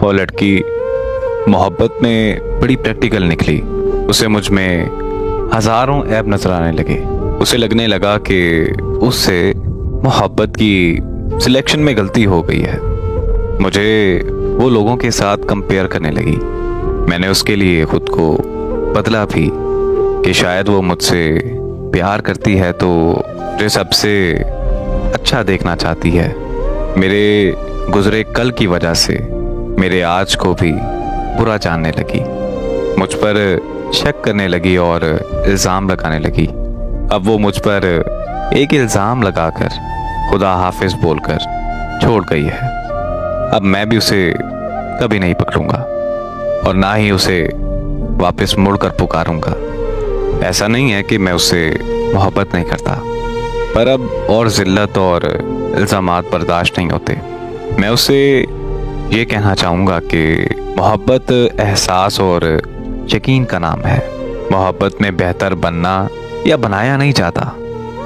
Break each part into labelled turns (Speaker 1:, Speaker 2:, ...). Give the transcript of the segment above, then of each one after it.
Speaker 1: वो लड़की मोहब्बत में बड़ी प्रैक्टिकल निकली। उसे मुझ में हजारों ऐब नजर आने लगे। उसे लगने लगा कि उससे मोहब्बत की सिलेक्शन में गलती हो गई है। मुझे वो लोगों के साथ कंपेयर करने लगी। मैंने उसके लिए खुद को बदला भी कि शायद वो मुझसे प्यार करती है तो मुझे सबसे अच्छा देखना चाहती है। मेरे गुजरे कल की वजह से मेरे आज को भी बुरा जानने लगी, मुझ पर शक करने लगी और इल्ज़ाम लगाने लगी। अब वो मुझ पर एक इल्ज़ाम लगाकर खुदा हाफिज बोलकर छोड़ गई है। अब मैं भी उसे कभी नहीं पकड़ूंगा और ना ही उसे वापस मुड़कर पुकारूंगा। ऐसा नहीं है कि मैं उससे मोहब्बत नहीं करता, पर अब और जिल्लत और इल्ज़ामात बर्दाश्त नहीं होते। मैं उससे ये कहना चाहूँगा कि मोहब्बत एहसास और यकीन का नाम है। मोहब्बत में बेहतर बनना या बनाया नहीं जाता,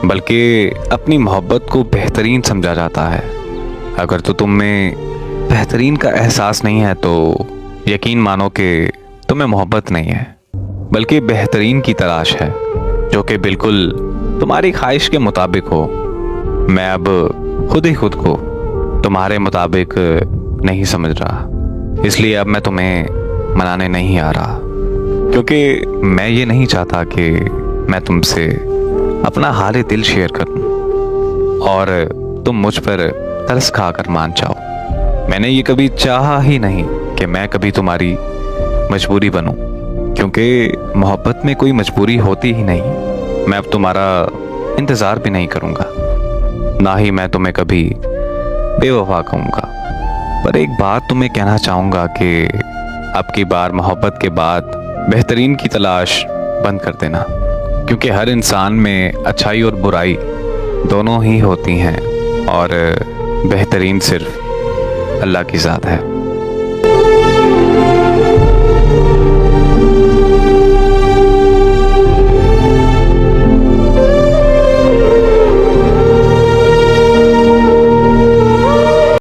Speaker 1: बल्कि अपनी मोहब्बत को बेहतरीन समझा जाता है। अगर तो तुम में बेहतरीन का एहसास नहीं है तो यकीन मानो कि तुम्हें मोहब्बत नहीं है, बल्कि बेहतरीन की तलाश है जो कि बिल्कुल तुम्हारी ख्वाहिश के मुताबिक हो। मैं अब खुद ही खुद को तुम्हारे मुताबिक नहीं समझ रहा, इसलिए अब मैं तुम्हें मनाने नहीं आ रहा, क्योंकि मैं ये नहीं चाहता कि मैं तुमसे अपना हाल दिल शेयर करूं और तुम मुझ पर तरस खाकर मान जाओ। मैंने ये कभी चाहा ही नहीं कि मैं कभी तुम्हारी मजबूरी बनूं, क्योंकि मोहब्बत में कोई मजबूरी होती ही नहीं। मैं अब तुम्हारा इंतज़ार भी नहीं करूंगा, ना ही मैं तुम्हें कभी बेवफा कहूँगा। पर एक बात तुम्हें कहना चाहूँगा कि अब की बार मोहब्बत के बाद बेहतरीन की तलाश बंद कर देना, क्योंकि हर इंसान में अच्छाई और बुराई दोनों ही होती हैं और बेहतरीन सिर्फ अल्लाह की ज़ात है।